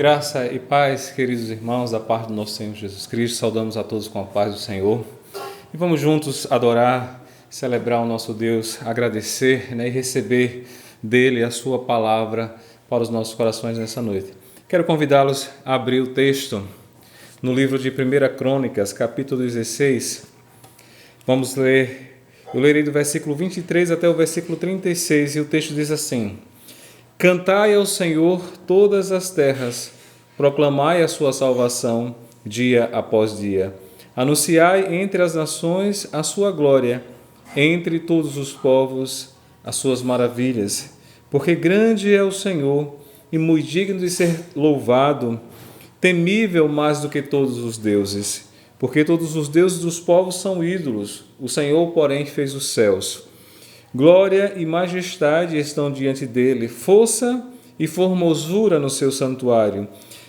Graça e paz, queridos irmãos, da parte do nosso Senhor Jesus Cristo, saudamos a todos com a paz do Senhor e vamos juntos adorar, celebrar o nosso Deus, agradecer, e receber dele a sua palavra para os nossos corações nessa noite. Quero convidá-los a abrir o texto no livro de 1 Crônicas, capítulo 16. Vamos ler, eu lerei do versículo 23 até o versículo 36 e o texto diz assim: Cantai ao Senhor todas as terras, proclamai a sua salvação dia após dia. Anunciai entre as nações a sua glória, entre todos os povos as suas maravilhas. Porque grande é o Senhor e muito digno de ser louvado, temível mais do que todos os deuses. Porque todos os deuses dos povos são ídolos, o Senhor, porém, fez os céus. Glória e majestade estão diante dele, força e formosura no seu santuário.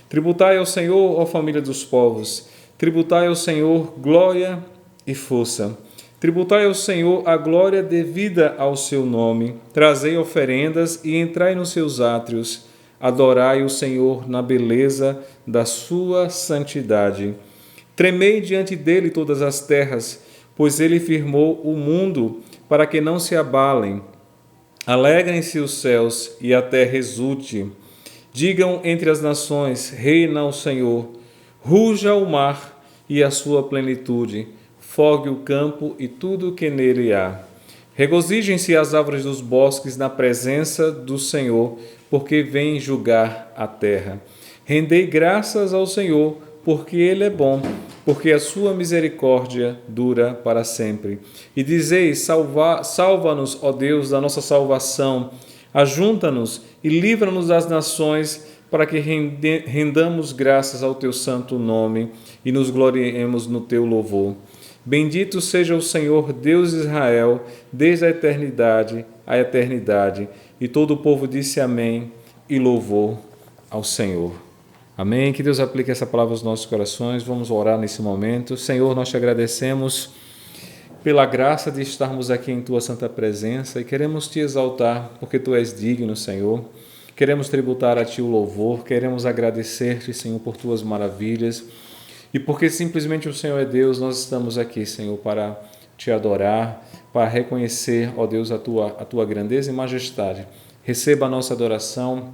Tributai ao Senhor, ó família dos povos, tributai ao Senhor glória e força. Tributai ao Senhor a glória devida ao seu nome. Trazei oferendas e entrai nos seus átrios. Adorai o Senhor na beleza da sua santidade. Tremei diante dele todas as terras, pois ele firmou o mundo para que não se abalem. Alegrem-se os céus e a terra exulte. Digam entre as nações, reina o Senhor. Ruja o mar e a sua plenitude. Fogue o campo e tudo o que nele há. Regozijem-se as árvores dos bosques na presença do Senhor, porque vem julgar a terra. Rendei graças ao Senhor, porque ele é bom, porque a sua misericórdia dura para sempre. E dizei, salva-nos, ó Deus, da nossa salvação, ajunta-nos e livra-nos das nações, para que rendamos graças ao teu santo nome e nos gloriemos no teu louvor. Bendito seja o Senhor, Deus de Israel, desde a eternidade à eternidade. E todo o povo disse amém e louvou ao Senhor. Amém. Que Deus aplique essa palavra aos nossos corações. Vamos orar nesse momento. Senhor, nós te agradecemos pela graça de estarmos aqui em tua santa presença e queremos te exaltar porque tu és digno, Senhor. Queremos tributar a ti o louvor, queremos agradecer-te, Senhor, por tuas maravilhas e porque simplesmente o Senhor é Deus, nós estamos aqui, Senhor, para te adorar, para reconhecer, ó Deus, a tua grandeza e majestade. Receba a nossa adoração,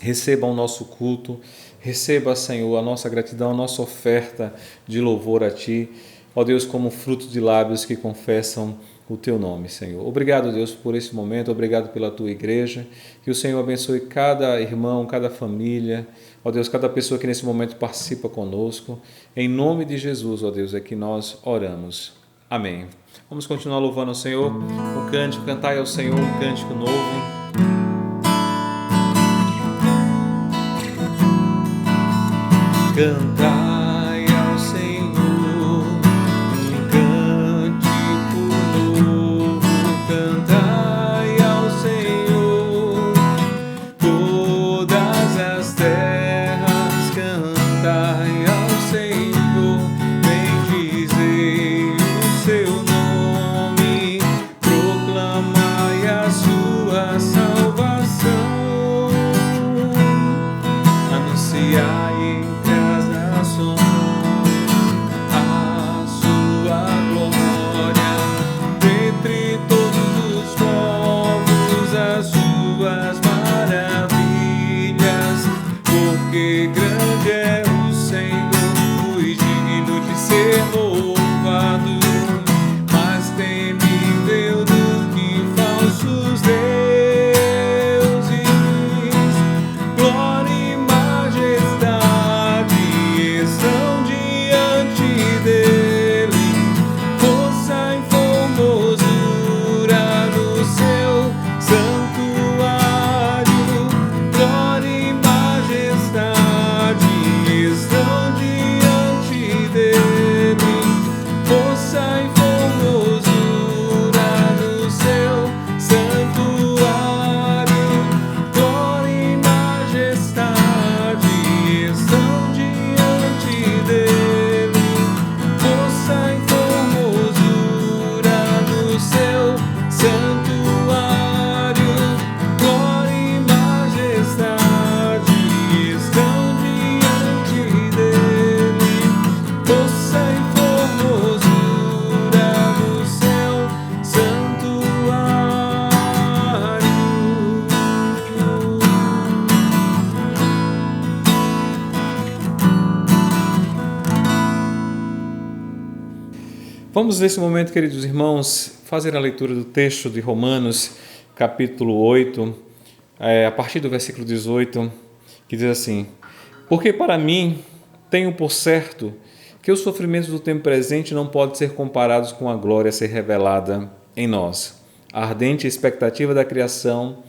receba o nosso culto, receba, Senhor, a nossa gratidão, a nossa oferta de louvor a Ti, ó Deus, como fruto de lábios que confessam o Teu nome, Senhor. Obrigado, Deus, por esse momento, obrigado pela Tua igreja, que o Senhor abençoe cada irmão, cada família, ó Deus, cada pessoa que nesse momento participa conosco. Em nome de Jesus, ó Deus, é que nós oramos. Amém. Vamos continuar louvando ao Senhor, um cântico, cantai ao Senhor um cântico novo. Cantai ao Senhor um cântico novo, cantai ao Senhor todas as terras, cantai ao Senhor, bendizei o seu nome, proclamai a sua salvação, anunciai Vamos nesse momento, queridos irmãos, fazer a leitura do texto de Romanos, capítulo 8, a partir do versículo 18, que diz assim: Porque para mim tenho por certo que os sofrimentos do tempo presente não podem ser comparados com a glória a ser revelada em nós. A ardente expectativa da criação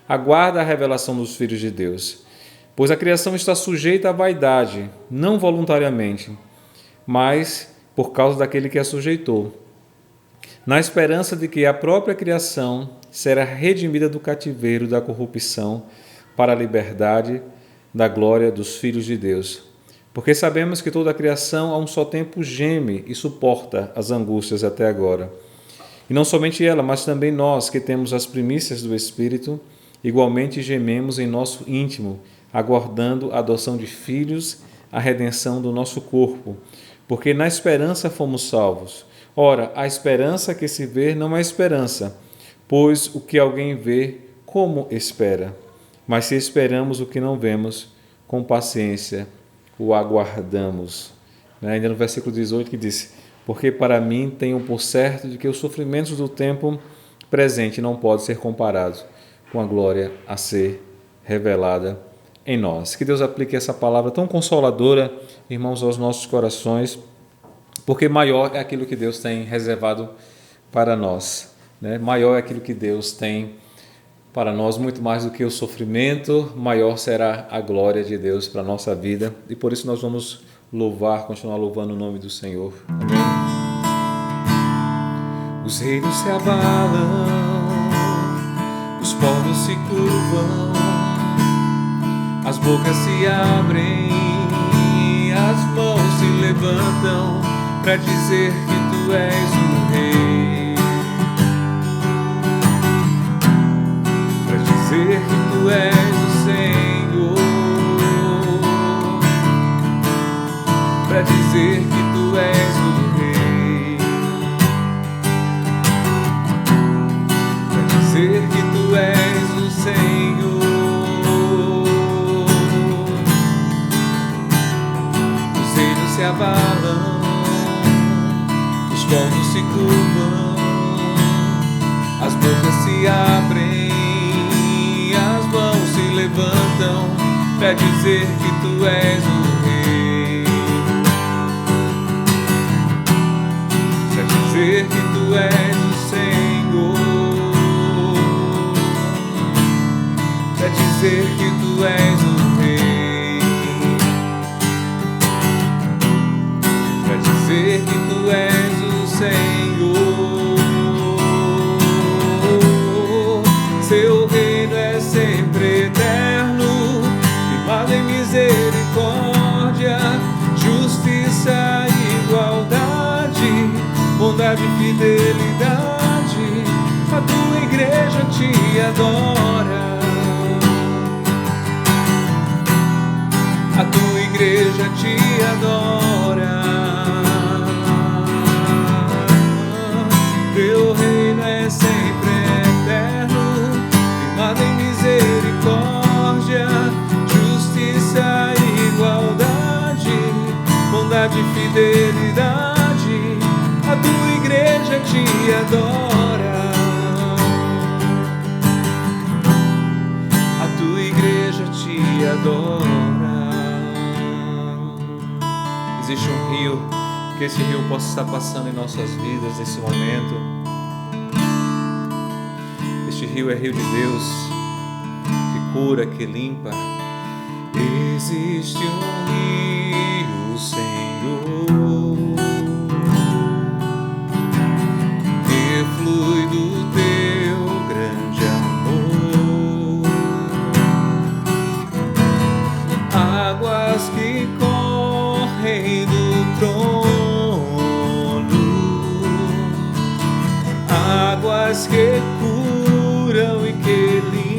aguarda a revelação dos filhos de Deus, pois a criação está sujeita à vaidade, não voluntariamente, mas por causa daquele que a sujeitou, na esperança de que a própria criação será redimida do cativeiro da corrupção para a liberdade da glória dos filhos de Deus. Porque sabemos que toda a criação a um só tempo geme e suporta as angústias até agora. E não somente ela, mas também nós, que temos as primícias do Espírito, igualmente gememos em nosso íntimo, aguardando a adoção de filhos, a redenção do nosso corpo. Porque na esperança fomos salvos. Ora, a esperança que se vê não é esperança, pois o que alguém vê, como espera? Mas se esperamos o que não vemos, com paciência o aguardamos. Ainda no versículo 18 que diz: Porque para mim tenho por certo de que os sofrimentos do tempo presente não podem ser comparados com a glória a ser revelada em nós. Que Deus aplique essa palavra tão consoladora, irmãos, aos nossos corações, porque maior é aquilo que Deus tem reservado para nós, Maior é aquilo que Deus tem para nós, muito mais do que o sofrimento, maior será a glória de Deus para a nossa vida, e por isso nós vamos continuar louvando o nome do Senhor. Amém? Os reinos se abalam, os povos se curvam, as bocas se abrem, as mãos se levantam para dizer que tu és o rei, para dizer que tu és o Senhor, para dizer que tu és o rei, para dizer que tu és o Senhor. Os reinos se abalam, os povos se curvam, as bocas se abrem, as mãos se levantam para dizer que tu és o rei, para dizer que tu és o Senhor, para dizer que tu és o rei, para dizer que tu és o Senhor. Seu reino é sempre eterno, firmado em misericórdia, justiça e igualdade, bondade e fidelidade. A tua igreja te adora, a tua igreja te adora. Teu reino é sempre eterno, firmado em misericórdia, justiça e igualdade, bondade e fidelidade. A tua igreja te adora, a tua igreja te adora. Existe um rio, que esse rio possa estar passando em nossas vidas nesse momento. Este rio é rio de Deus, que cura, que limpa. Existe um rio, Senhor, que flui do teu grande amor, águas que correm do trono, águas que curam e que limpam.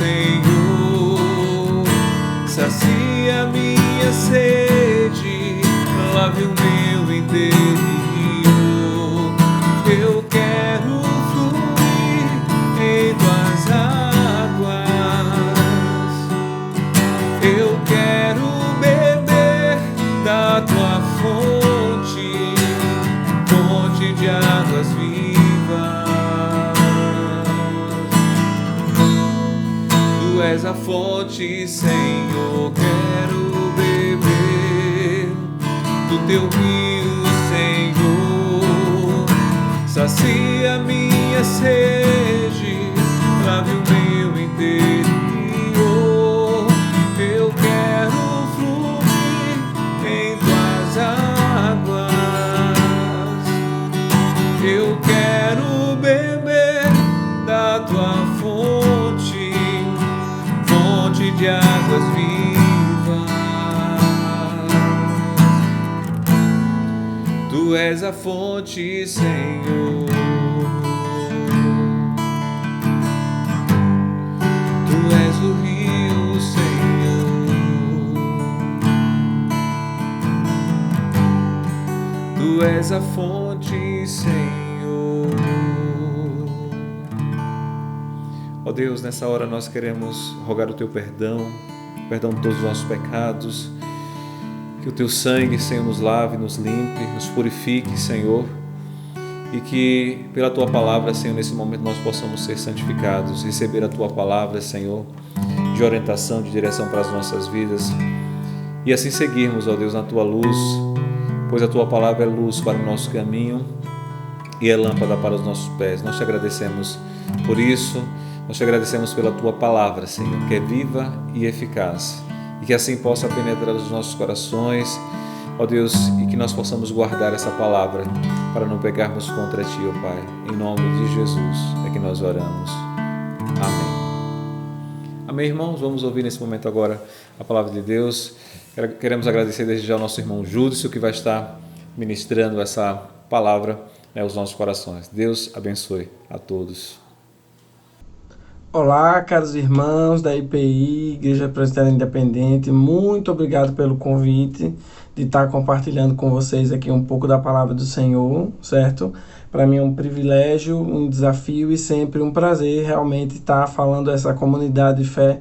Senhor, sacia minha sede, lave o meu interior. Eu quero fluir em tuas águas, eu quero beber da tua fonte, fonte de águas vivas. Tu és a fonte, Senhor, quero beber do teu rio, Senhor, sacia minha sede, lave o meu interior. Eu quero fluir em tuas águas, eu quero beber da tua fonte, fonte de águas vivas. Tu és a fonte, Senhor. Tu és o rio, Senhor. Tu és a fonte, Senhor. Ó Deus, nessa hora nós queremos rogar o teu perdão de todos os nossos pecados. Que o teu sangue, Senhor, nos lave, nos limpe, nos purifique, Senhor. E que pela tua palavra, Senhor, nesse momento nós possamos ser santificados, receber a tua palavra, Senhor, de orientação, de direção para as nossas vidas. E assim seguirmos, ó Deus, na tua luz, pois a tua palavra é luz para o nosso caminho e é lâmpada para os nossos pés. Nós te agradecemos por isso, nós te agradecemos pela tua palavra, Senhor, que é viva e eficaz. E que assim possa penetrar nos nossos corações, ó Deus, e que nós possamos guardar essa palavra para não pecarmos contra Ti, ó Pai. Em nome de Jesus é que nós oramos. Amém. Amém, irmãos? Vamos ouvir nesse momento agora a palavra de Deus. Queremos agradecer desde já ao nosso irmão Júdice, que vai estar ministrando essa palavra aos nossos corações. Deus abençoe a todos. Olá, caros irmãos da IPI, Igreja Presbiteriana Independente, muito obrigado pelo convite de estar compartilhando com vocês aqui um pouco da palavra do Senhor, certo? Para mim é um privilégio, um desafio e sempre um prazer realmente estar falando a essa comunidade de fé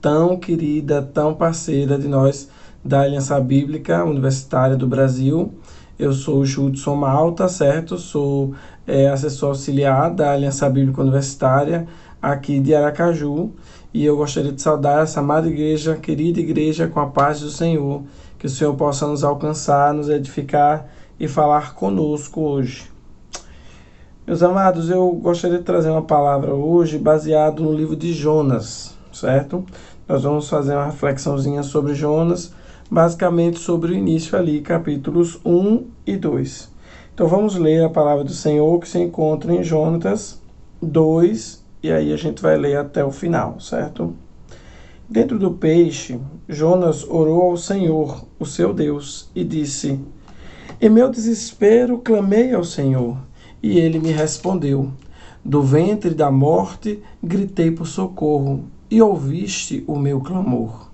tão querida, tão parceira de nós da Aliança Bíblica Universitária do Brasil. Eu sou o Judson Malta, certo? Sou assessor auxiliar da Aliança Bíblica Universitária aqui de Aracaju, e eu gostaria de saudar essa amada igreja, querida igreja, com a paz do Senhor, que o Senhor possa nos alcançar, nos edificar e falar conosco hoje. Meus amados, eu gostaria de trazer uma palavra hoje baseado no livro de Jonas, certo? Nós vamos fazer uma reflexãozinha sobre Jonas, basicamente sobre o início ali, capítulos 1 e 2. Então vamos ler a palavra do Senhor que se encontra em Jonas 2, e aí a gente vai ler até o final, certo? Dentro do peixe, Jonas orou ao Senhor, o seu Deus, e disse: Em meu desespero clamei ao Senhor, e ele me respondeu. Do ventre da morte gritei por socorro, e ouviste o meu clamor.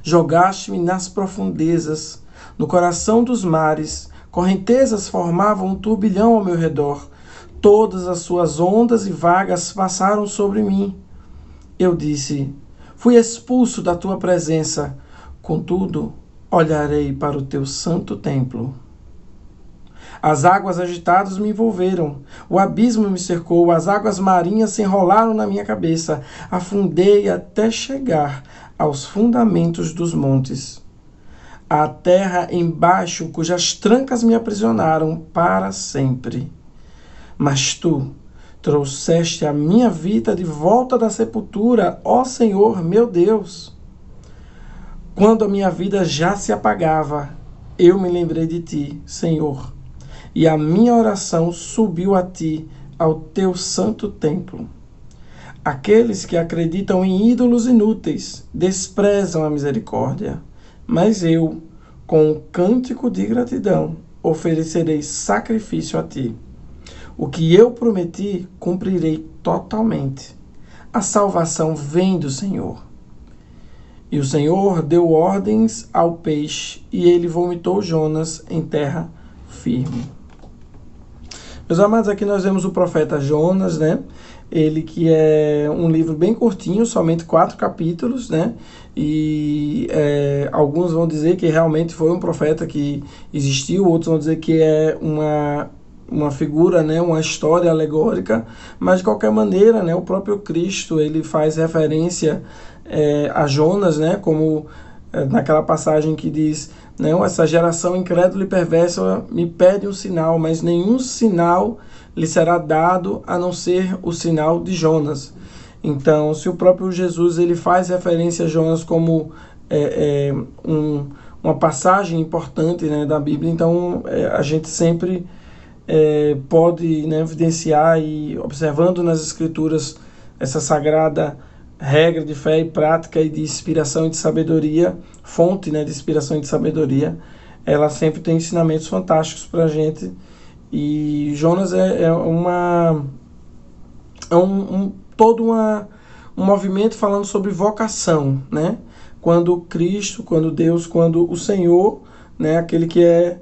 Jogaste-me nas profundezas, no coração dos mares, correntezas formavam um turbilhão ao meu redor. Todas as suas ondas e vagas passaram sobre mim. Eu disse: fui expulso da tua presença, contudo, olharei para o teu santo templo. As águas agitadas me envolveram, o abismo me cercou, as águas marinhas se enrolaram na minha cabeça, afundei até chegar aos fundamentos dos montes. A terra embaixo, cujas trancas me aprisionaram para sempre. Mas tu trouxeste a minha vida de volta da sepultura, ó Senhor, meu Deus. Quando a minha vida já se apagava, eu me lembrei de ti, Senhor, e a minha oração subiu a ti, ao teu santo templo. Aqueles que acreditam em ídolos inúteis desprezam a misericórdia, mas eu, com um cântico de gratidão, oferecerei sacrifício a ti. O que eu prometi, cumprirei totalmente. A salvação vem do Senhor. E o Senhor deu ordens ao peixe, e ele vomitou Jonas em terra firme. Meus amados, aqui nós vemos o profeta Jonas, né? Ele que é um livro bem curtinho, somente 4 capítulos, né? E alguns vão dizer que realmente foi um profeta que existiu, outros vão dizer que é uma figura, né, uma história alegórica, mas de qualquer maneira, né, o próprio Cristo ele faz referência a Jonas, né, como naquela passagem que diz, né, essa geração incrédula e perversa me pede um sinal, mas nenhum sinal lhe será dado a não ser o sinal de Jonas. Então, se o próprio Jesus ele faz referência a Jonas como uma passagem importante, né, da Bíblia, então a gente sempre pode, né, evidenciar e observando nas Escrituras essa sagrada regra de fé e prática e de inspiração e de sabedoria, fonte, né, de inspiração e de sabedoria, ela sempre tem ensinamentos fantásticos para a gente. E Jonas todo um movimento falando sobre vocação, né? Quando Cristo, quando Deus, quando o Senhor, né, aquele que é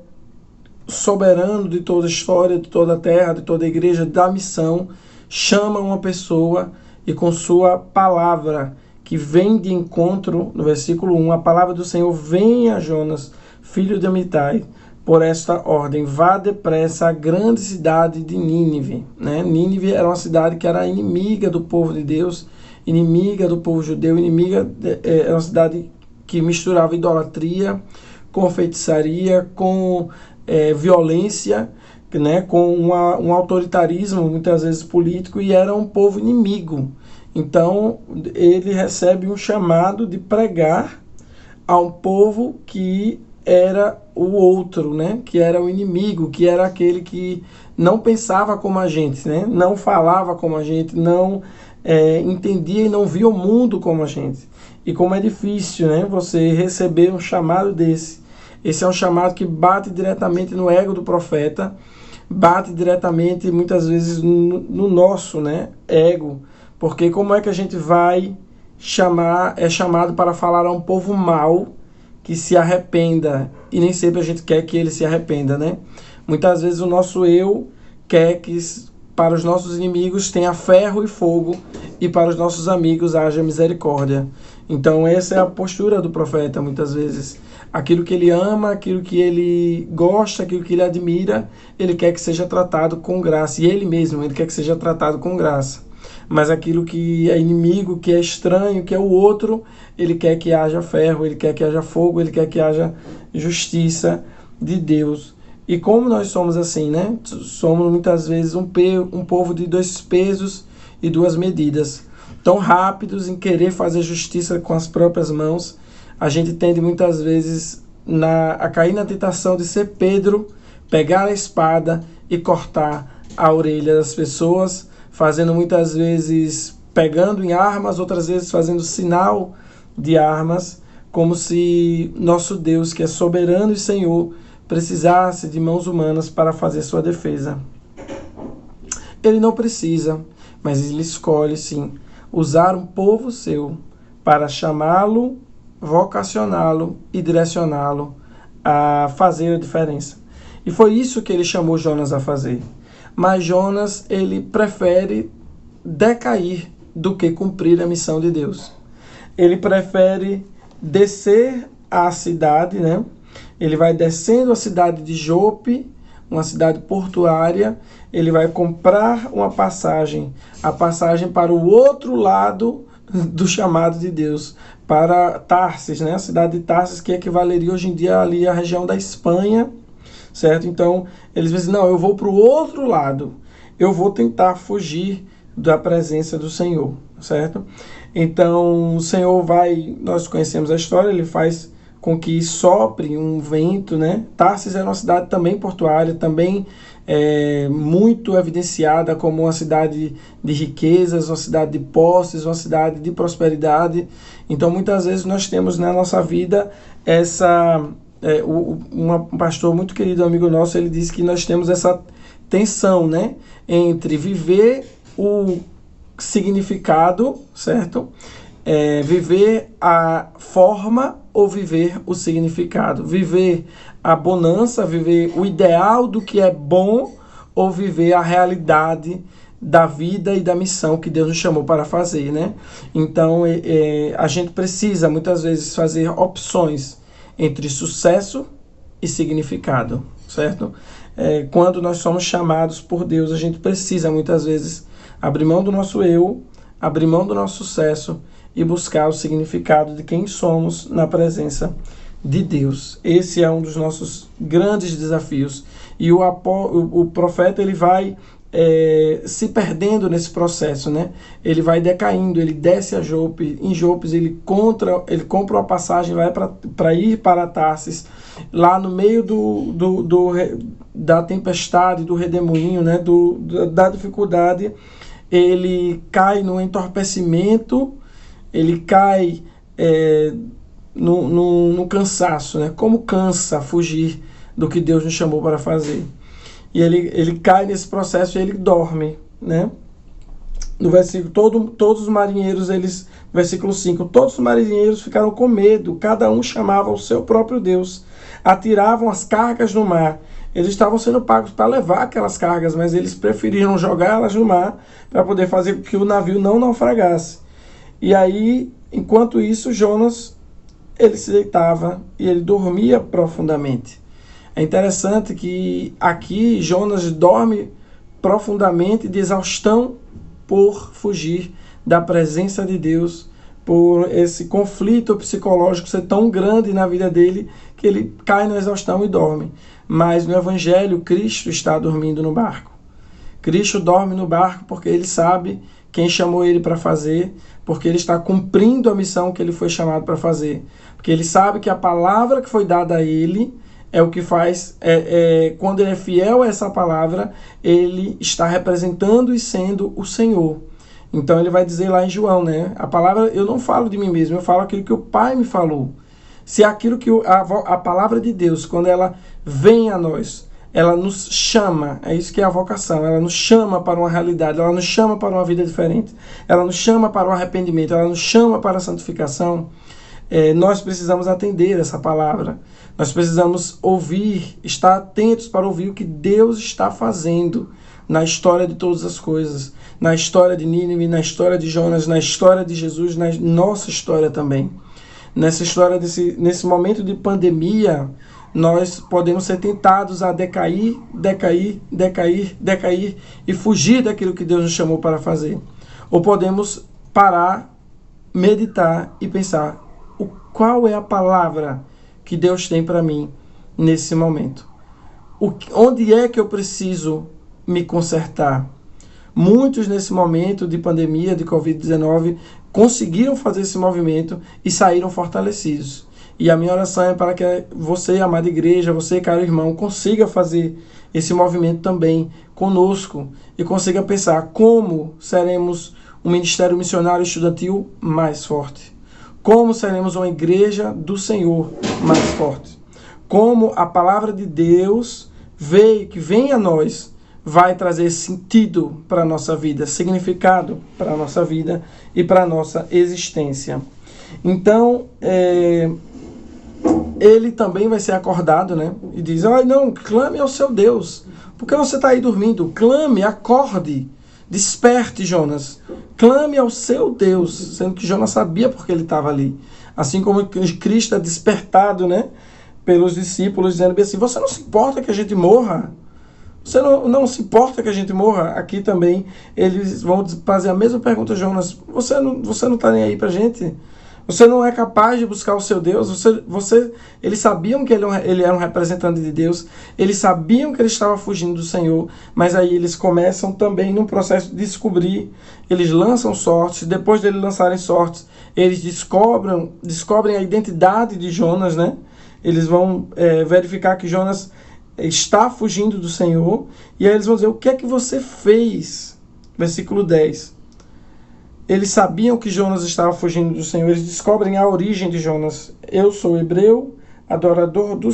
soberano de toda a história, de toda a terra, de toda a igreja, da missão, chama uma pessoa e com sua palavra, que vem de encontro, no versículo 1, a palavra do Senhor vem a Jonas, filho de Amitai, por esta ordem: vá depressa à grande cidade de Nínive. Né? Nínive era uma cidade que era inimiga do povo de Deus, inimiga do povo judeu, era uma cidade que misturava idolatria com feitiçaria, com violência, né, com um autoritarismo muitas vezes político, e era um povo inimigo. Então ele recebe um chamado de pregar a um povo que era o outro, né, que era o inimigo, que era aquele que não pensava como a gente, né, não falava como a gente, não entendia e não via o mundo como a gente. E como é difícil, né, você receber um chamado desse. Esse é um chamado que bate diretamente no ego do profeta, bate diretamente, muitas vezes, no nosso, né, ego. Porque como é que a gente vai chamado para falar a um povo mau que se arrependa? E nem sempre a gente quer que ele se arrependa, né? Muitas vezes o nosso eu quer que para os nossos inimigos tenha ferro e fogo, e para os nossos amigos haja misericórdia. Então essa é a postura do profeta, muitas vezes. Aquilo que ele ama, aquilo que ele gosta, aquilo que ele admira, ele quer que seja tratado com graça. E ele mesmo, ele quer que seja tratado com graça. Mas aquilo que é inimigo, que é estranho, que é o outro, ele quer que haja ferro, ele quer que haja fogo, ele quer que haja justiça de Deus. E como nós somos assim, né? Somos muitas vezes um povo de 2 pesos e 2 medidas. Tão rápidos em querer fazer justiça com as próprias mãos, a gente tende muitas vezes a cair na tentação de ser Pedro, pegar a espada e cortar a orelha das pessoas, fazendo muitas vezes, pegando em armas, outras vezes fazendo sinal de armas, como se nosso Deus, que é soberano e Senhor, precisasse de mãos humanas para fazer sua defesa. Ele não precisa, mas ele escolhe, sim, usar um povo seu para chamá-lo, vocacioná-lo e direcioná-lo a fazer a diferença. E foi isso que ele chamou Jonas a fazer. Mas Jonas, ele prefere decair do que cumprir a missão de Deus. Ele prefere descer à cidade, né? Ele vai descendo a cidade de Jope, uma cidade portuária, ele vai comprar uma passagem, a passagem para o outro lado do chamado de Deus, para Tarsis, né? A cidade de Tarsis, que equivaleria hoje em dia ali à região da Espanha, certo? Então, eles dizem, não, eu vou para o outro lado, eu vou tentar fugir da presença do Senhor, certo? Então, o Senhor nós conhecemos a história, ele faz com que sopre um vento, né? Tarsis era uma cidade também portuária, também muito evidenciada como uma cidade de riquezas, uma cidade de posses, uma cidade de prosperidade. Então, muitas vezes nós temos na nossa vida um pastor muito querido, amigo nosso, ele diz que nós temos essa tensão, né, entre viver significado, certo? Viver a forma ou viver o significado. Viver a bonança, viver o ideal do que é bom ou viver a realidade da vida e da missão que Deus nos chamou para fazer, né? Então, a gente precisa muitas vezes fazer opções entre sucesso e significado, certo? Quando nós somos chamados por Deus, a gente precisa muitas vezes abrir mão do nosso eu, abrir mão do nosso sucesso e buscar o significado de quem somos na presença de Deus. Esse é um dos nossos grandes desafios. E o profeta, ele vai se perdendo nesse processo, né? Ele vai decaindo, ele desce a Jope, em Jopes ele compra uma passagem, vai para ir para Tarsis, lá no meio da tempestade, do redemoinho, né? Da dificuldade, ele cai no entorpecimento, ele cai no cansaço, né? Como cansa fugir do que Deus nos chamou para fazer. E ele cai nesse processo e ele dorme, né? No versículo, todos os marinheiros, versículo 5, todos os marinheiros ficaram com medo, cada um chamava o seu próprio Deus, atiravam as cargas no mar. Eles estavam sendo pagos para levar aquelas cargas, mas eles preferiram jogá-las no mar para poder fazer com que o navio não naufragasse. E aí, enquanto isso, Jonas, ele se deitava e ele dormia profundamente. É interessante que aqui Jonas dorme profundamente de exaustão por fugir da presença de Deus, por esse conflito psicológico ser tão grande na vida dele que ele cai na exaustão e dorme. Mas no Evangelho, Cristo está dormindo no barco. Cristo dorme no barco porque ele sabe quem chamou ele para fazer, porque ele está cumprindo a missão que ele foi chamado para fazer. Porque ele sabe que a palavra que foi dada a ele é o que faz, quando ele é fiel a essa palavra, ele está representando e sendo o Senhor. Então ele vai dizer lá em João, né? A palavra, eu não falo de mim mesmo, eu falo aquilo que o Pai me falou. Se aquilo que a palavra de Deus, quando ela vem a nós, ela nos chama, é isso que é a vocação, ela nos chama para uma realidade, ela nos chama para uma vida diferente, ela nos chama para o arrependimento, ela nos chama para a santificação, nós precisamos atender essa palavra. Nós precisamos ouvir, estar atentos para ouvir o que Deus está fazendo na história de todas as coisas, na história de Nínive, na história de Jonas, na história de Jesus, na nossa história também. Nessa história, nesse momento de pandemia, nós podemos ser tentados a decair e fugir daquilo que Deus nos chamou para fazer. Ou podemos parar, meditar e pensar, qual é a palavra que Deus tem para mim nesse momento? Onde é que eu preciso me consertar? Muitos nesse momento de pandemia, de Covid-19, conseguiram fazer esse movimento e saíram fortalecidos. E a minha oração é para que você, amada igreja, você, caro irmão, consiga fazer esse movimento também conosco e consiga pensar como seremos um ministério missionário estudantil mais forte. Como seremos uma igreja do Senhor mais forte. Como a palavra de Deus que vem a nós, vai trazer sentido para a nossa vida, significado para a nossa vida e para a nossa existência. Então, ele também vai ser acordado, né? E diz, não, clame ao seu Deus. Por que você está aí dormindo? Clame, acorde. Desperte, Jonas. Clame ao seu Deus, sendo que Jonas sabia porque ele estava ali. Assim como Cristo é despertado, né, pelos discípulos, dizendo bem assim, você não se importa que a gente morra? Você não se importa que a gente morra? Aqui também eles vão fazer a mesma pergunta, Jonas. Você não está nem aí para a gente? Você não é capaz de buscar o seu Deus? Eles sabiam que ele era um representante de Deus, eles sabiam que ele estava fugindo do Senhor, mas aí eles começam também num processo de descobrir, eles lançam sortes, depois de eles lançarem sortes, eles descobrem a identidade de Jonas, né? Eles vão verificar que Jonas está fugindo do Senhor, e aí eles vão dizer, o que é que você fez? Versículo 10. Eles sabiam que Jonas estava fugindo do Senhor. Eles descobrem a origem de Jonas. Eu sou hebreu, adorador do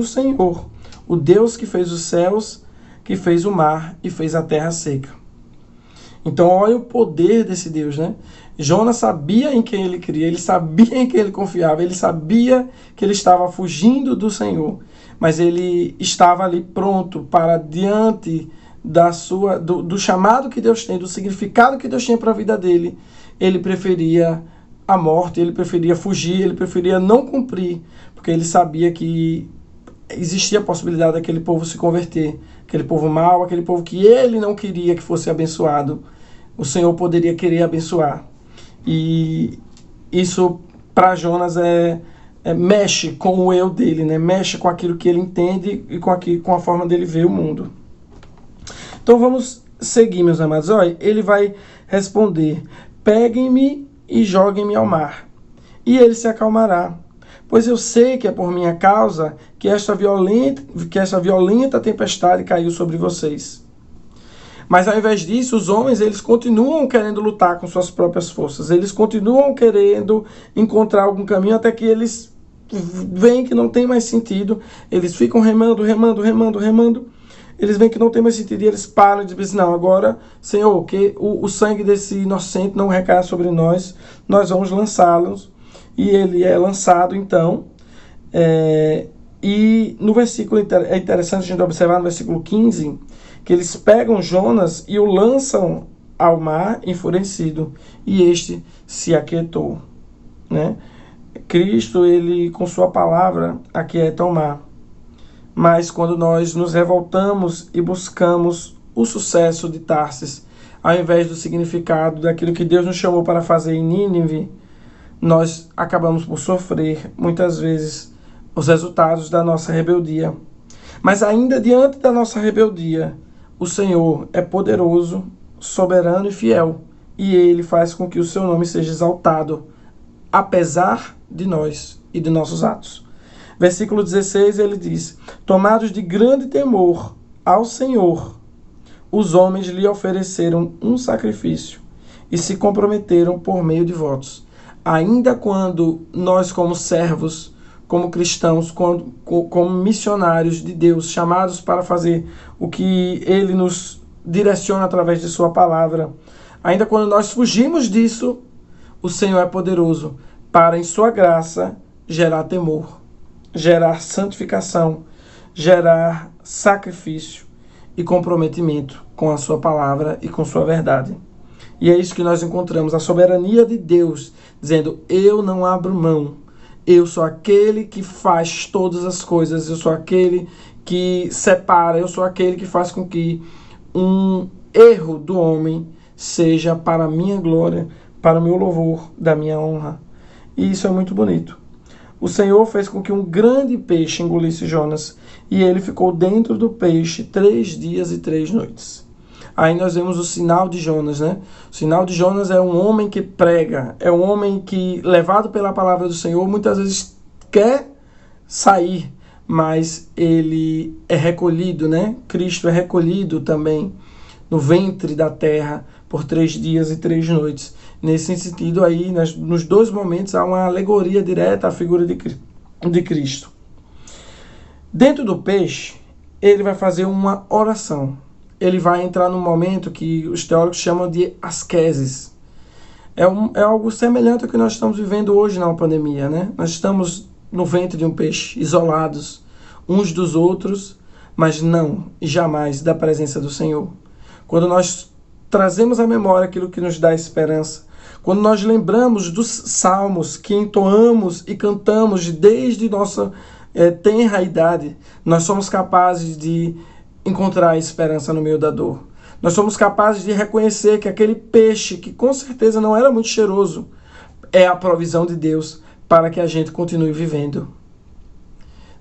Senhor, o Deus que fez os céus, que fez o mar e fez a terra seca. Então, olha o poder desse Deus, né? Jonas sabia em quem ele cria, ele sabia em quem ele confiava, ele sabia que ele estava fugindo do Senhor, mas ele estava ali pronto para, diante do chamado que Deus tem, do significado que Deus tinha para a vida dele, ele preferia a morte, ele preferia fugir, ele preferia não cumprir, porque ele sabia que existia a possibilidade daquele povo se converter, aquele povo mau, aquele povo que ele não queria que fosse abençoado, o Senhor poderia querer abençoar. E isso para Jonas mexe com o eu dele, né? Mexe com aquilo que ele entende e com a forma dele ver o mundo. Então vamos seguir, meus amados. Olha, ele vai responder: peguem-me e joguem-me ao mar, e ele se acalmará. Pois eu sei que é por minha causa que esta violenta tempestade caiu sobre vocês. Mas ao invés disso, os homens, eles continuam querendo lutar com suas próprias forças. Eles continuam querendo encontrar algum caminho até que eles veem que não tem mais sentido. Eles ficam remando. Eles veem que não tem mais sentido e eles param e dizem assim: não, agora, Senhor, que o sangue desse inocente não recaia sobre nós, nós vamos lançá-los. E ele é lançado, então. E no versículo, é interessante a gente observar no versículo 15, que eles pegam Jonas e o lançam ao mar enfurecido, e este se aquietou, né? Cristo, ele com sua palavra aquieta o mar. Mas quando nós nos revoltamos e buscamos o sucesso de Tarsis, ao invés do significado daquilo que Deus nos chamou para fazer em Nínive, nós acabamos por sofrer, muitas vezes, os resultados da nossa rebeldia. Mas ainda diante da nossa rebeldia, o Senhor é poderoso, soberano e fiel, e Ele faz com que o seu nome seja exaltado, apesar de nós e de nossos atos. Versículo 16, ele diz: tomados de grande temor ao Senhor, os homens lhe ofereceram um sacrifício e se comprometeram por meio de votos. Ainda quando nós, como servos, como cristãos, como missionários de Deus, chamados para fazer o que Ele nos direciona através de Sua palavra, ainda quando nós fugimos disso, o Senhor é poderoso para, em Sua graça, gerar temor, gerar santificação, gerar sacrifício e comprometimento com a Sua palavra e com Sua verdade. E é isso que nós encontramos, a soberania de Deus, dizendo: eu não abro mão. Eu sou aquele que faz todas as coisas, eu sou aquele que separa, eu sou aquele que faz com que um erro do homem seja para a minha glória, para o meu louvor, da minha honra. E isso é muito bonito. O Senhor fez com que um grande peixe engolisse Jonas, e ele ficou dentro do peixe 3 dias e 3 noites. Aí nós vemos o sinal de Jonas, né? O sinal de Jonas é um homem que prega, é um homem que, levado pela palavra do Senhor, muitas vezes quer sair, mas ele é recolhido, né? Cristo é recolhido também no ventre da terra por 3 dias e 3 noites. Nesse sentido aí, nos dois momentos, há uma alegoria direta à figura de Cristo. Dentro do peixe, ele vai fazer uma oração. Ele vai entrar num momento que os teólogos chamam de asqueses. É algo semelhante ao que nós estamos vivendo hoje na pandemia, né? Nós estamos no ventre de um peixe, isolados uns dos outros, mas não e jamais da presença do Senhor. Quando nós trazemos à memória aquilo que nos dá esperança, quando nós lembramos dos salmos que entoamos e cantamos desde nossa tenra idade, nós somos capazes de encontrar esperança no meio da dor. Nós somos capazes de reconhecer que aquele peixe, que com certeza não era muito cheiroso, é a provisão de Deus para que a gente continue vivendo.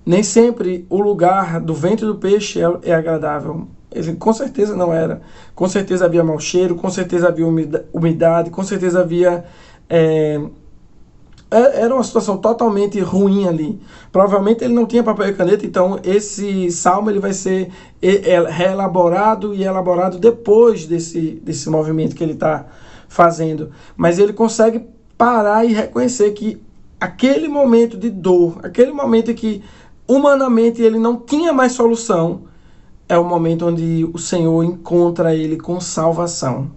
Nem sempre o lugar do ventre do peixe é agradável. Ele com certeza não era. Com certeza havia mau cheiro, com certeza havia umidade, com certeza havia... Era uma situação totalmente ruim ali. Provavelmente ele não tinha papel e caneta, então esse salmo ele vai ser reelaborado e elaborado depois desse movimento que ele está fazendo. Mas ele consegue parar e reconhecer que aquele momento de dor, aquele momento em que humanamente ele não tinha mais solução, é o momento onde o Senhor encontra ele com salvação.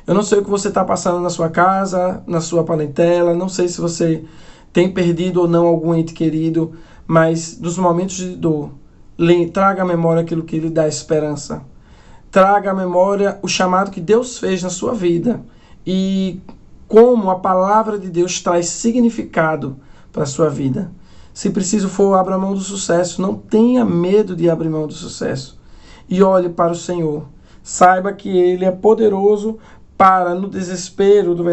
Eu não sei o que você está passando na sua casa, na sua parentela, não sei se você tem perdido ou não algum ente querido, mas nos momentos de dor, traga à memória aquilo que lhe dá esperança. Traga à memória o chamado que Deus fez na sua vida e como a palavra de Deus traz significado para a sua vida. Se preciso for, abra mão do sucesso. Não tenha medo de abrir mão do sucesso. E olhe para o Senhor. Saiba que Ele é poderoso para, no desespero do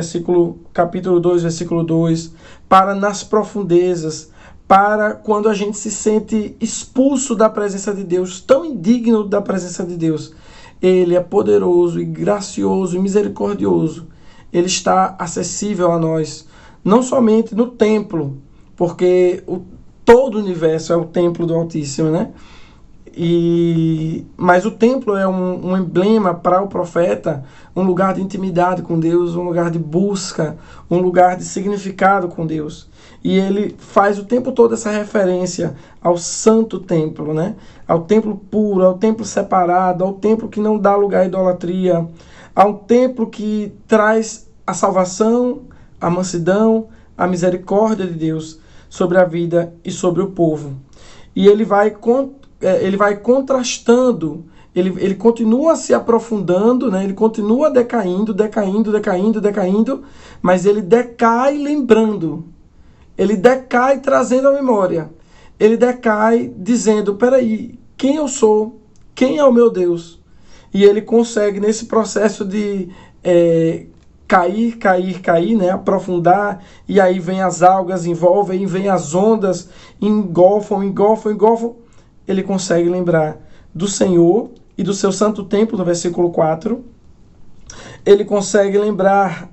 capítulo 2, versículo 2, para nas profundezas, para quando a gente se sente expulso da presença de Deus, tão indigno da presença de Deus. Ele é poderoso e gracioso e misericordioso. Ele está acessível a nós, não somente no templo, porque todo o universo é o templo do Altíssimo, né? Mas o templo é um emblema para o profeta, um lugar de intimidade com Deus, um lugar de busca, um lugar de significado com Deus. E ele faz o tempo todo essa referência ao santo templo, né? Ao templo puro, ao templo separado, ao templo que não dá lugar à idolatria, ao templo que traz a salvação, a mansidão, a misericórdia de Deus sobre a vida e sobre o povo. E ele vai contrastando, ele continua se aprofundando, né? Ele continua decaindo, mas ele decai lembrando. Ele decai trazendo a memória. Ele decai dizendo, peraí, quem eu sou? Quem é o meu Deus? E ele consegue, nesse processo de cair, né? Aprofundar, e aí vem as algas, envolvem, vem as ondas, engolfam. Ele consegue lembrar do Senhor e do seu santo templo, no versículo 4. Ele consegue lembrar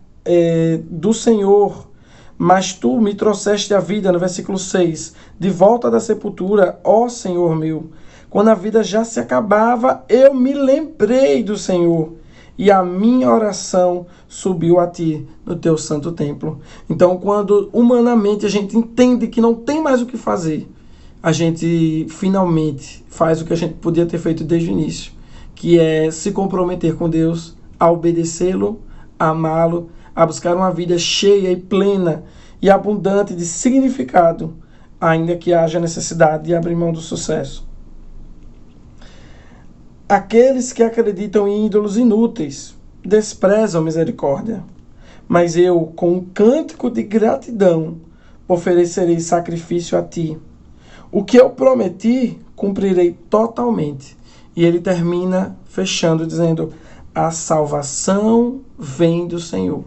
do Senhor, mas tu me trouxeste a vida, no versículo 6. De volta da sepultura, ó Senhor meu. Quando a vida já se acabava, eu me lembrei do Senhor, e a minha oração subiu a ti no teu santo templo. Então, quando humanamente a gente entende que não tem mais o que fazer, a gente finalmente faz o que a gente podia ter feito desde o início, que é se comprometer com Deus, a obedecê-lo, a amá-lo, a buscar uma vida cheia e plena e abundante de significado, ainda que haja necessidade de abrir mão do sucesso. Aqueles que acreditam em ídolos inúteis desprezam misericórdia, mas eu, com um cântico de gratidão, oferecerei sacrifício a ti. O que eu prometi, cumprirei totalmente. E ele termina fechando, dizendo, a salvação vem do Senhor.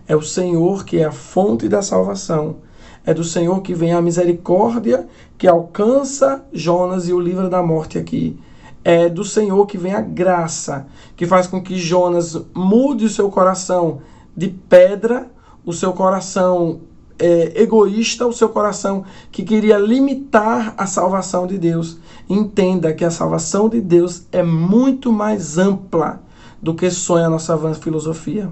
É o Senhor que é a fonte da salvação. É do Senhor que vem a misericórdia que alcança Jonas e o livra da morte aqui. É do Senhor que vem a graça, que faz com que Jonas mude o seu coração de pedra, o seu coração egoísta, o seu coração que queria limitar a salvação de Deus. Entenda que a salvação de Deus é muito mais ampla do que sonha a nossa vã filosofia.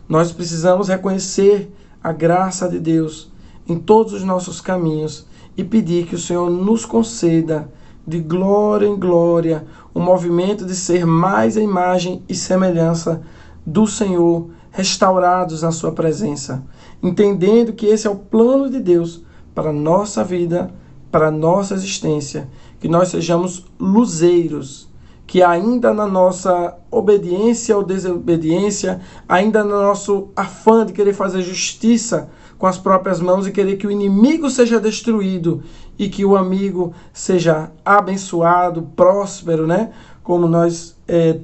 Nós precisamos reconhecer a graça de Deus em todos os nossos caminhos e pedir que o Senhor nos conceda de glória em glória um movimento de ser mais a imagem e semelhança do Senhor, restaurados na sua presença, entendendo que esse é o plano de Deus para a nossa vida, para a nossa existência, que nós sejamos luzeiros, que ainda na nossa obediência ou desobediência, ainda no nosso afã de querer fazer justiça com as próprias mãos e querer que o inimigo seja destruído e que o amigo seja abençoado, próspero, né? Como nós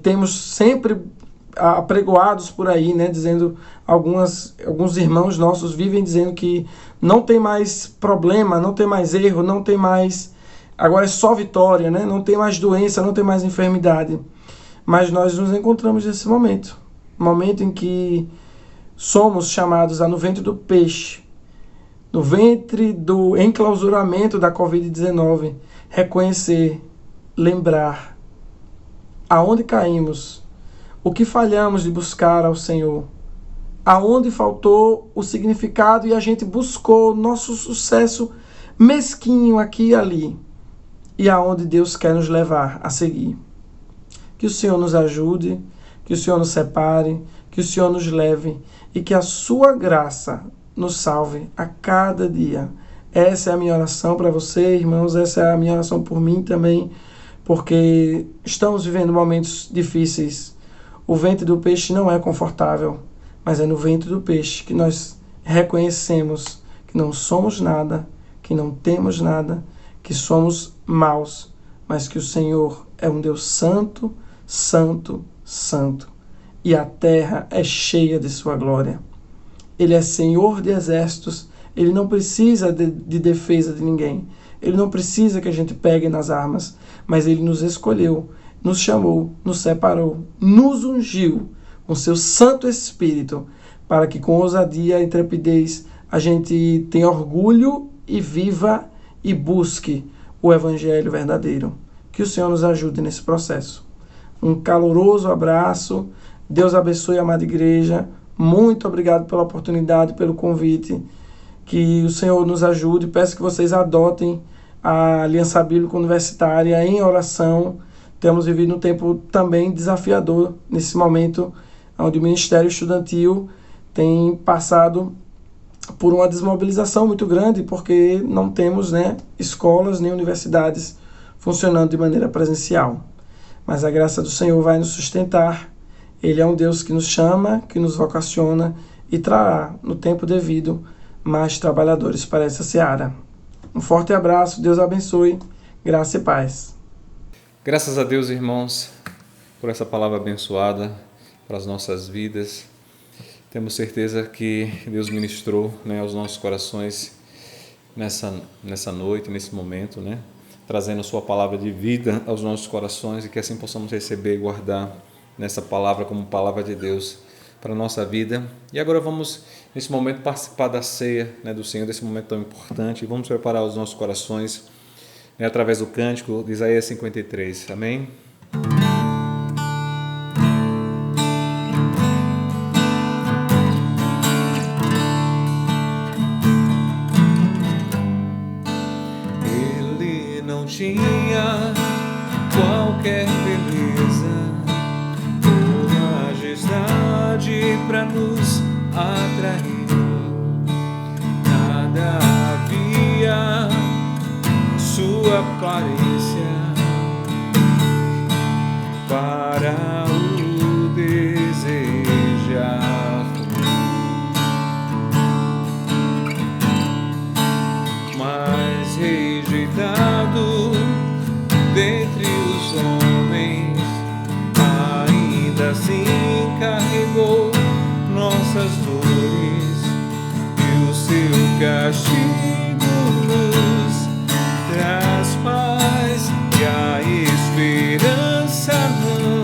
temos sempre apregoados por aí, né? Dizendo, alguns irmãos nossos vivem dizendo que não tem mais problema, não tem mais erro, não tem mais... Agora é só vitória, né? Não tem mais doença, não tem mais enfermidade. Mas nós nos encontramos nesse momento. Momento em que somos chamados a, no ventre do peixe, no ventre do enclausuramento da Covid-19, reconhecer, lembrar aonde caímos, o que falhamos de buscar ao Senhor, aonde faltou o significado e a gente buscou nosso sucesso mesquinho aqui e ali, e aonde Deus quer nos levar a seguir. Que o Senhor nos ajude, que o Senhor nos separe, que o Senhor nos leve e que a sua graça nos salve a cada dia. Essa é a minha oração para você, irmãos, essa é a minha oração por mim também, porque estamos vivendo momentos difíceis. O ventre do peixe não é confortável, mas é no ventre do peixe que nós reconhecemos que não somos nada, que não temos nada, que somos maus, mas que o Senhor é um Deus santo, santo, santo, e a terra é cheia de sua glória. Ele é Senhor de exércitos, ele não precisa de defesa de ninguém, ele não precisa que a gente pegue nas armas, mas ele nos escolheu, nos chamou, nos separou, nos ungiu com seu Santo Espírito, para que com ousadia e intrepidez a gente tenha orgulho e viva e busque o Evangelho verdadeiro. Que o Senhor nos ajude nesse processo. Um caloroso abraço, Deus abençoe a amada igreja, muito obrigado pela oportunidade, pelo convite, que o Senhor nos ajude, peço que vocês adotem a Aliança Bíblica Universitária em oração. Temos vivido um tempo também desafiador nesse momento, onde o Ministério Estudantil tem passado por uma desmobilização muito grande, porque não temos, escolas nem universidades funcionando de maneira presencial. Mas a graça do Senhor vai nos sustentar. Ele é um Deus que nos chama, que nos vocaciona e trará, no tempo devido, mais trabalhadores para essa seara. Um forte abraço, Deus abençoe, graça e paz. Graças a Deus, irmãos, por essa palavra abençoada para as nossas vidas. Temos certeza que Deus ministrou aos nossos corações nessa noite, nesse momento, trazendo sua palavra de vida aos nossos corações e que assim possamos receber e guardar nessa palavra como palavra de Deus para a nossa vida. E agora vamos, nesse momento, participar da ceia do Senhor, desse momento tão importante, e vamos preparar os nossos corações através do cântico de Isaías 53. Amém? Ele não tinha qualquer beleza ou majestade para nos atrair. Nada havia sua aparência para o desejar, mas rejeitado dentre os homens, ainda assim carregou nossas dores e o seu castigo nos traz paz e a esperança não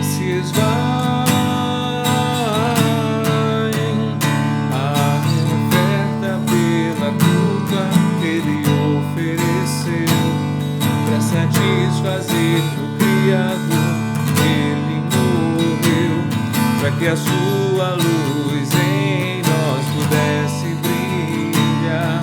se esvai. A oferta pela culpa ele ofereceu para satisfazer o Criador. Ele morreu para que a sua luz em nós pudesse brilhar.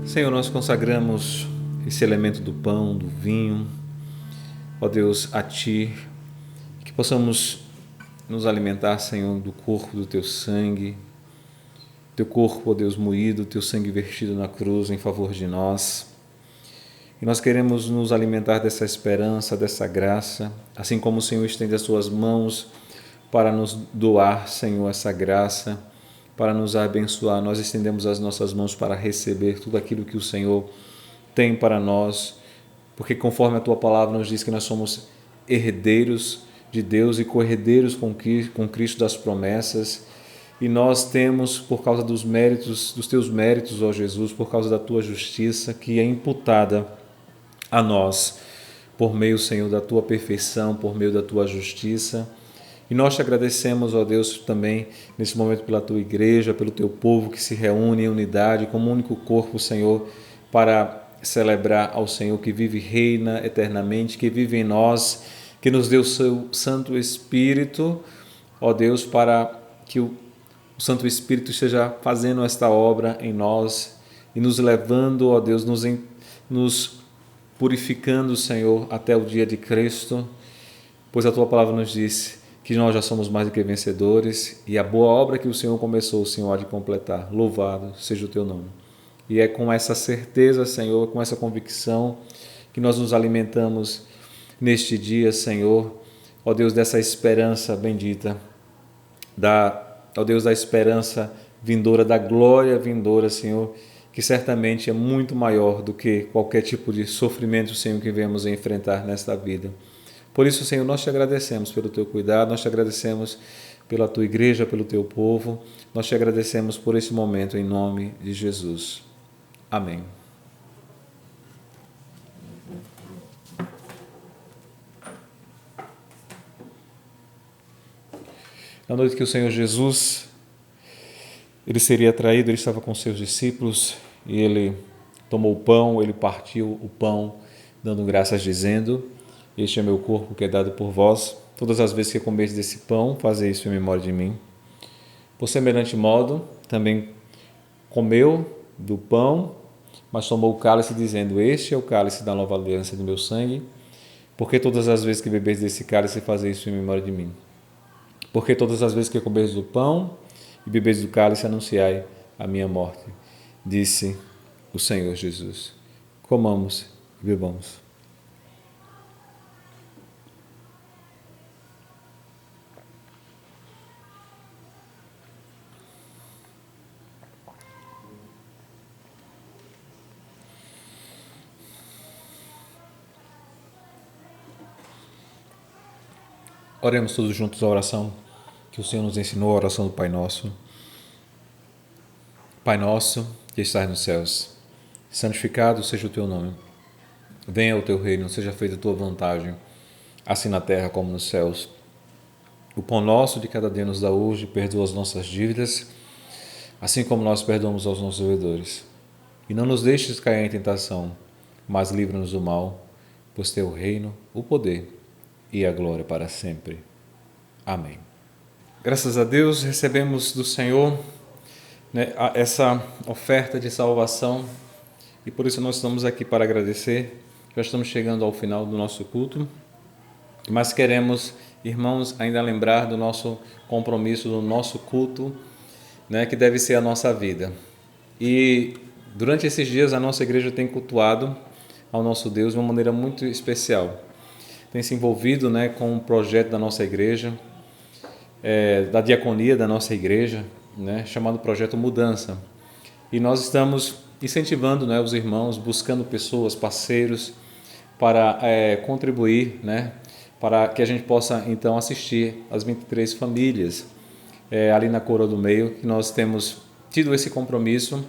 Senhor, nós consagramos esse elemento do pão, do vinho, ó Deus, a Ti, que possamos nos alimentar, Senhor, do corpo, do teu sangue, teu corpo, ó Deus, moído, teu sangue vertido na cruz em favor de nós. E nós queremos nos alimentar dessa esperança, dessa graça, assim como o Senhor estende as suas mãos para nos doar, Senhor, essa graça, para nos abençoar. Nós estendemos as nossas mãos para receber tudo aquilo que o Senhor tem para nós, porque conforme a tua palavra nos diz que nós somos herdeiros de Deus e co-herdeiros com Cristo das promessas, e nós temos, por causa dos méritos, dos teus méritos, ó Jesus, por causa da tua justiça, que é imputada a nós, por meio, Senhor, da tua perfeição, por meio da tua justiça. E nós te agradecemos, ó Deus, também nesse momento pela tua igreja, pelo teu povo que se reúne em unidade, como um único corpo, Senhor, para celebrar ao Senhor que vive e reina eternamente, que vive em nós, que nos deu o seu Santo Espírito, ó Deus, para que o Santo Espírito esteja fazendo esta obra em nós e nos levando, ó Deus, nos purificando, Senhor, até o dia de Cristo, pois a tua palavra nos diz que nós já somos mais do que vencedores e a boa obra que o Senhor começou, o Senhor há de completar. Louvado seja o teu nome. E é com essa certeza, Senhor, com essa convicção que nós nos alimentamos neste dia, Senhor, ó Deus, dessa esperança bendita, ó Deus, da esperança vindoura, da glória vindoura, Senhor, que certamente é muito maior do que qualquer tipo de sofrimento, Senhor, que venhamos a enfrentar nesta vida. Por isso, Senhor, nós te agradecemos pelo teu cuidado, nós te agradecemos pela tua igreja, pelo teu povo, nós te agradecemos por esse momento, em nome de Jesus. Amém. Na noite que o Senhor Jesus ele seria traído, ele estava com seus discípulos e ele tomou o pão, ele partiu o pão, dando graças, dizendo: este é meu corpo que é dado por vós. Todas as vezes que comeis desse pão, fazei isso em memória de mim. Por semelhante modo, também comeu do pão, mas tomou o cálice, dizendo: este é o cálice da nova aliança do meu sangue. Porque todas as vezes que bebeis desse cálice, fazei isso em memória de mim. Porque todas as vezes que comeis do pão e bebeis do cálice, anunciai a minha morte, disse o Senhor Jesus. Comamos e bebamos. Oremos todos juntos a oração que o Senhor nos ensinou, a oração do Pai Nosso. Pai nosso, que estás nos céus, santificado seja o teu nome. Venha o teu reino, seja feita a tua vontade, assim na terra como nos céus. O pão nosso de cada dia nos dá hoje, perdoa as nossas dívidas, assim como nós perdoamos aos nossos devedores. E não nos deixes cair em tentação, mas livra-nos do mal, pois teu o reino, o poder e a glória para sempre. Amém. Graças a Deus, recebemos do Senhor, né, essa oferta de salvação e por isso nós estamos aqui para agradecer. Já estamos chegando ao final do nosso culto, mas queremos, irmãos, ainda lembrar do nosso compromisso, do nosso culto, né, que deve ser a nossa vida. E durante esses dias a nossa igreja tem cultuado ao nosso Deus de uma maneira muito especial. Tem se envolvido, né, com um projeto da nossa igreja, da diaconia da nossa igreja, né, chamado Projeto Mudança. E nós estamos incentivando, né, os irmãos, buscando pessoas, parceiros, para contribuir, né, para que a gente possa, então, assistir as 23 famílias ali na Coroa do Meio, que nós temos tido esse compromisso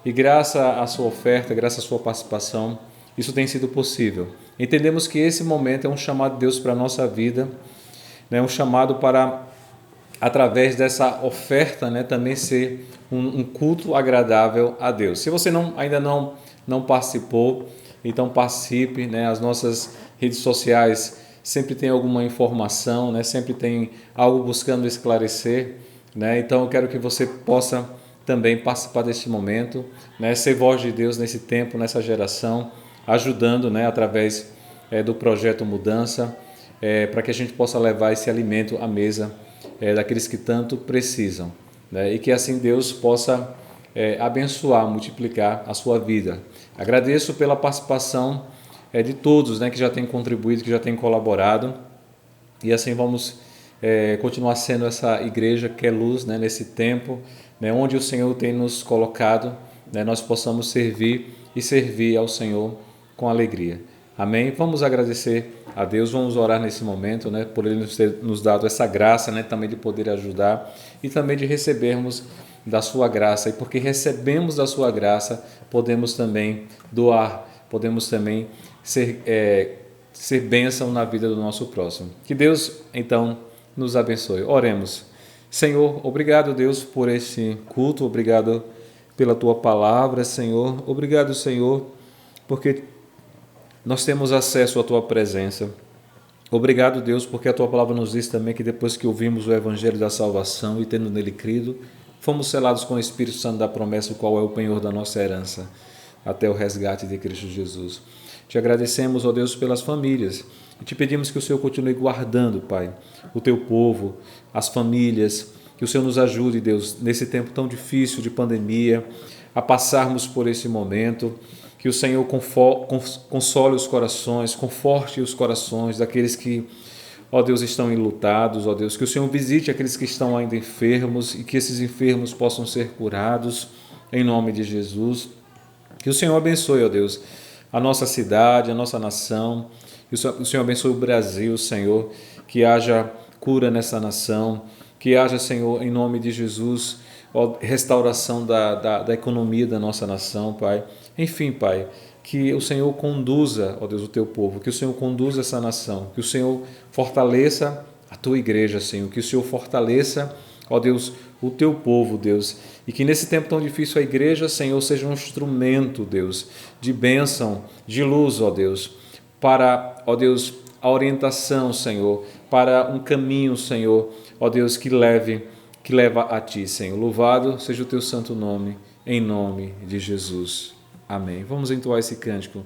e graças à sua oferta, graças à sua participação, isso tem sido possível. Entendemos que esse momento é um chamado de Deus para a nossa vida, né, um chamado para, através dessa oferta, né, também ser um culto agradável a Deus. Se você ainda não participou, então participe, né, as nossas redes sociais sempre tem alguma informação, né, sempre tem algo buscando esclarecer, né, então eu quero que você possa também participar deste momento, né, ser voz de Deus nesse tempo, nessa geração, ajudando, né, através do projeto Mudança, para que a gente possa levar esse alimento à mesa daqueles que tanto precisam, né? E que assim Deus possa abençoar, multiplicar a sua vida. Agradeço pela participação de todos, né, que já têm contribuído, que já têm colaborado, e assim vamos continuar sendo essa igreja que é luz, né, nesse tempo, né, onde o Senhor tem nos colocado, né, nós possamos servir e servir ao Senhor com alegria. Amém? Vamos agradecer a Deus, vamos orar nesse momento, né, por Ele nos dado essa graça, né, também de poder ajudar e também de recebermos da sua graça, e porque recebemos da sua graça, podemos também doar, podemos também ser bênção na vida do nosso próximo. Que Deus, então, nos abençoe. Oremos. Senhor, obrigado, Deus, por esse culto, obrigado pela Tua palavra, Senhor. Obrigado, Senhor, porque nós temos acesso à Tua presença. Obrigado, Deus, porque a Tua palavra nos diz também que depois que ouvimos o Evangelho da salvação e tendo nele crido, fomos selados com o Espírito Santo da promessa, o qual é o penhor da nossa herança, até o resgate de Cristo Jesus. Te agradecemos, ó Deus, pelas famílias e te pedimos que o Senhor continue guardando, Pai, o Teu povo, as famílias, que o Senhor nos ajude, Deus, nesse tempo tão difícil de pandemia, a passarmos por esse momento, que o Senhor console os corações, conforte os corações daqueles que, ó Deus, estão enlutados, ó Deus, que o Senhor visite aqueles que estão ainda enfermos e que esses enfermos possam ser curados, em nome de Jesus. Que o Senhor abençoe, ó Deus, a nossa cidade, a nossa nação, que o Senhor abençoe o Brasil, Senhor, que haja cura nessa nação, que haja, Senhor, em nome de Jesus, ó, restauração da economia da nossa nação, Pai. Enfim, Pai, que o Senhor conduza, ó Deus, o Teu povo, que o Senhor conduza essa nação, que o Senhor fortaleça a Tua igreja, Senhor, que o Senhor fortaleça, ó Deus, o Teu povo, Deus, e que nesse tempo tão difícil a igreja, Senhor, seja um instrumento, Deus, de bênção, de luz, ó Deus, para, ó Deus, a orientação, Senhor, para um caminho, Senhor, ó Deus, que leva a Ti, Senhor. Louvado seja o Teu santo nome, em nome de Jesus. Amém. Vamos entoar esse cântico.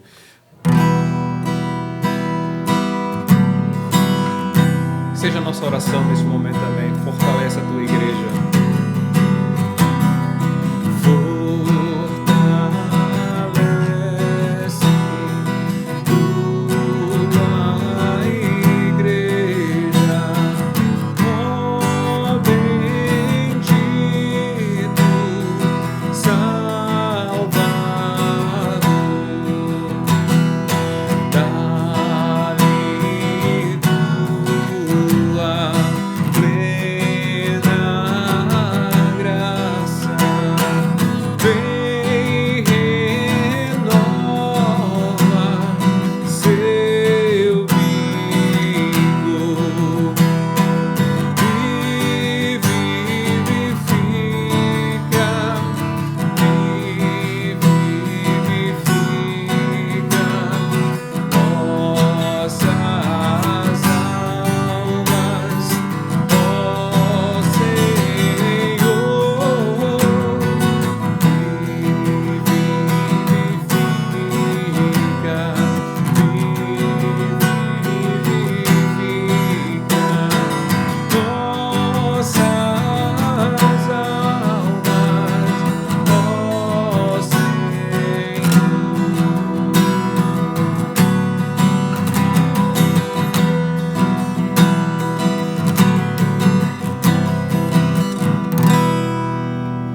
Seja a nossa oração nesse momento também. Fortalece a Tua igreja.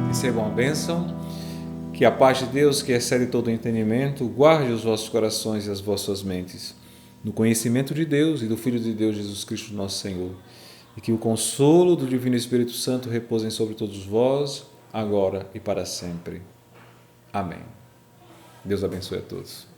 Recebam a bênção, que a paz de Deus, que excede todo entendimento, guarde os vossos corações e as vossas mentes, no conhecimento de Deus e do Filho de Deus, Jesus Cristo, nosso Senhor, e que o consolo do Divino Espírito Santo repousem sobre todos vós, agora e para sempre. Amém. Deus abençoe a todos.